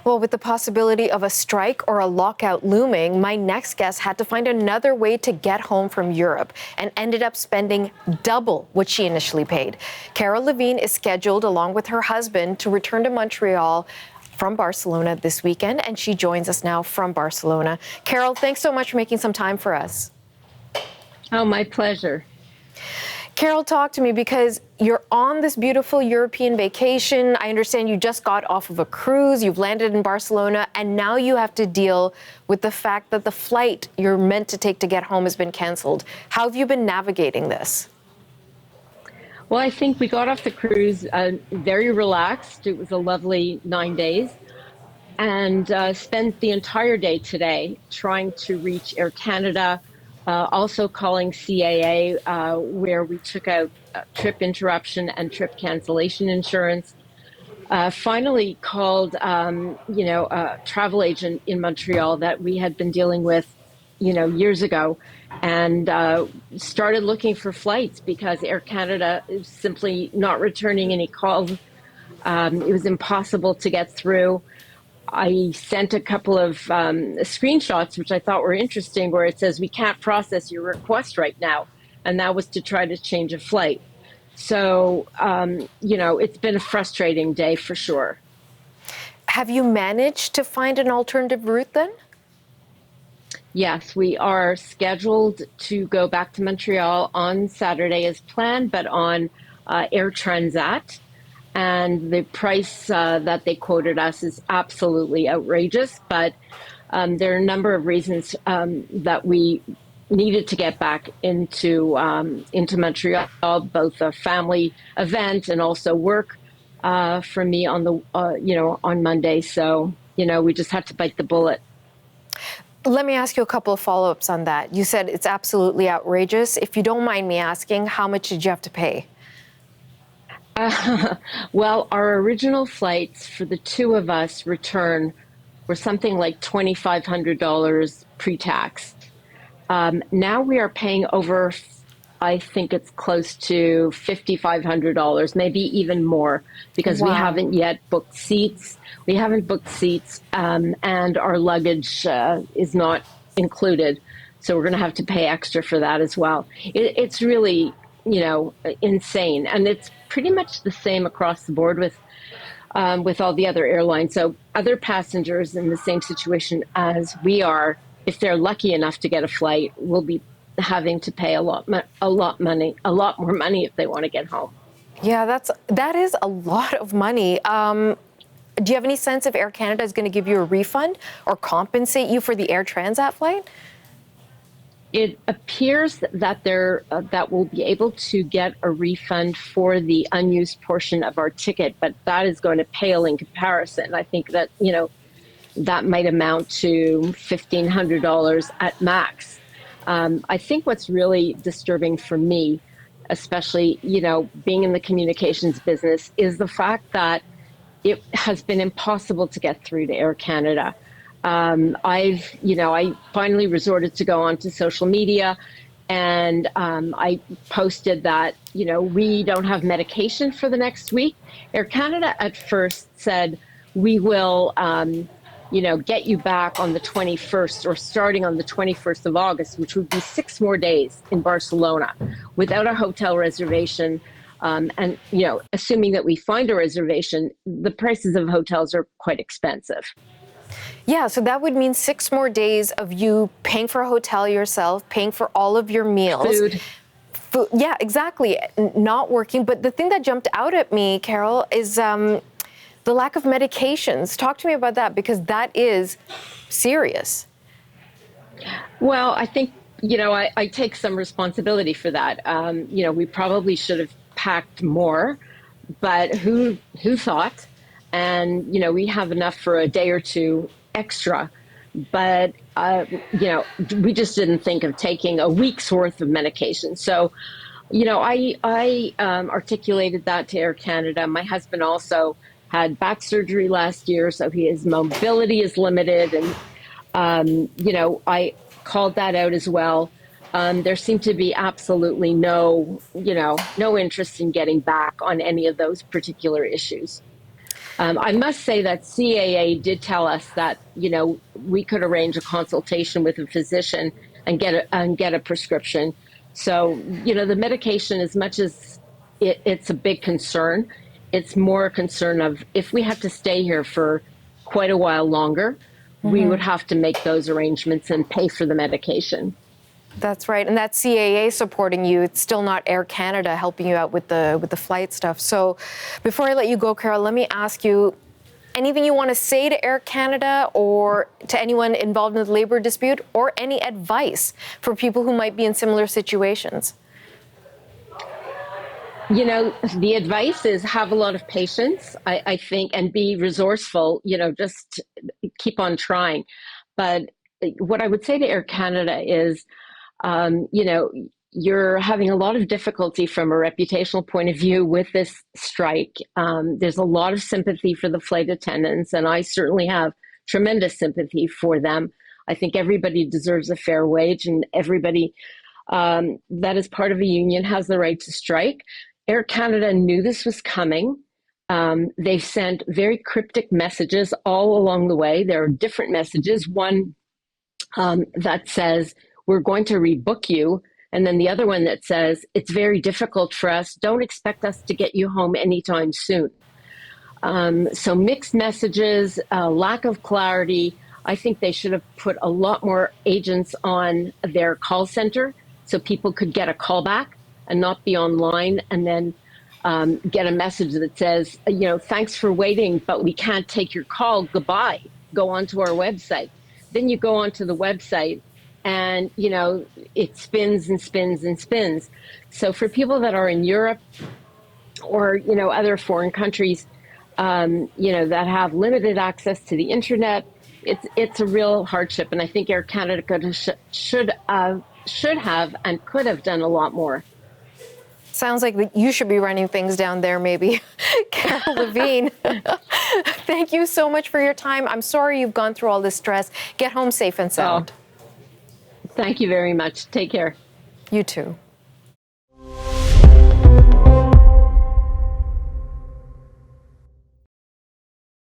Well, with the possibility of a strike or a lockout looming, my next guest had to find another way to get home from Europe and ended up spending double what she initially paid. Carol Levine is scheduled, along with her husband, to return to Montreal from Barcelona this weekend, and she joins us now from Barcelona. Carol, thanks so much for making some time for us. Oh, my pleasure. Carol, talk to me, because you're on this beautiful European vacation. I understand you just got off of a cruise, you've landed in Barcelona, and now you have to deal with the fact that the flight you're meant to take to get home has been canceled. How have you been navigating this? Well, I think we got off the cruise very relaxed. It was a lovely 9 days, and spent the entire day today trying to reach Air Canada, also calling CAA, where we took out trip interruption and trip cancellation insurance. Finally called, a travel agent in Montreal that we had been dealing with, years ago, and started looking for flights because Air Canada is simply not returning any calls. It was impossible to get through. I sent a couple of screenshots, which I thought were interesting, where it says, we can't process your request right now. And that was to try to change a flight. So, it's been a frustrating day for sure. Have you managed to find an alternative route then? Yes, we are scheduled to go back to Montreal on Saturday as planned, but on Air Transat. And the price that they quoted us is absolutely outrageous. But there are a number of reasons that we needed to get back into Montreal, both a family event and also work for me on the on Monday. So we just had to bite the bullet. Let me ask you a couple of follow-ups on that. You said it's absolutely outrageous. If you don't mind me asking, how much did you have to pay? Well, our original flights for the two of us return were something like $2,500 pre-tax. Now we are paying over, I think it's close to $5,500, maybe even more, because we haven't yet booked seats. We haven't booked seats, and our luggage is not included. So we're going to have to pay extra for that as well. It's really, insane. And it's pretty much the same across the board with all the other airlines. So other passengers in the same situation as we are, if they're lucky enough to get a flight, will be having to pay a lot more money if they want to get home. Yeah, that is a lot of money. Do you have any sense if Air Canada is going to give you a refund or compensate you for the Air Transat flight? It appears that that we'll be able to get a refund for the unused portion of our ticket, but that is going to pale in comparison. I think that, that might amount to $1,500 at max. I think what's really disturbing for me, especially, being in the communications business, is the fact that it has been impossible to get through to Air Canada. I finally resorted to go onto social media, and I posted that, we don't have medication for the next week. Air Canada at first said, we will, get you back on the 21st or starting on the 21st of August, which would be 6 more days in Barcelona without a hotel reservation. And, assuming that we find a reservation, the prices of hotels are quite expensive. Yeah, so that would mean 6 more days of you paying for a hotel yourself, paying for all of your meals. Food. Yeah, exactly. Not working. But the thing that jumped out at me, Carol, is the lack of medications. Talk to me about that, because that is serious. Well, I think, I take some responsibility for that. We probably should have packed more, but who thought? And, we have enough for a day or two extra, but, we just didn't think of taking a week's worth of medication. So, I articulated that to Air Canada. My husband also had back surgery last year, so his mobility is limited. And, I called that out as well. There seemed to be absolutely no interest in getting back on any of those particular issues. I must say that CAA did tell us that, we could arrange a consultation with a physician and get a prescription. So, the medication, as much as it's a big concern, it's more a concern of if we have to stay here for quite a while longer, we would have to make those arrangements and pay for the medication. That's right. And that CAA supporting you. It's still not Air Canada helping you out with the flight stuff. So before I let you go, Carol, let me ask you, anything you want to say to Air Canada or to anyone involved in the labor dispute, or any advice for people who might be in similar situations? The advice is have a lot of patience, I think, and be resourceful, just keep on trying. But what I would say to Air Canada is, you're having a lot of difficulty from a reputational point of view with this strike. There's a lot of sympathy for the flight attendants, and I certainly have tremendous sympathy for them. I think everybody deserves a fair wage, and everybody that is part of a union has the right to strike. Air Canada knew this was coming. They've sent very cryptic messages all along the way. There are different messages. One that says, we're going to rebook you. And then the other one that says, it's very difficult for us. Don't expect us to get you home anytime soon. So mixed messages, lack of clarity. I think they should have put a lot more agents on their call center so people could get a call back and not be online and then get a message that says, thanks for waiting, but we can't take your call. Goodbye. Go onto our website. Then you go onto the website and, it spins and spins and spins. So for people that are in Europe or, other foreign countries, that have limited access to the internet, it's a real hardship. And I think Air Canada should have and could have done a lot more. Sounds like you should be running things down there, maybe. Carol Levine, thank you so much for your time. I'm sorry you've gone through all this stress. Get home safe and sound. Oh, thank you very much. Take care. You too.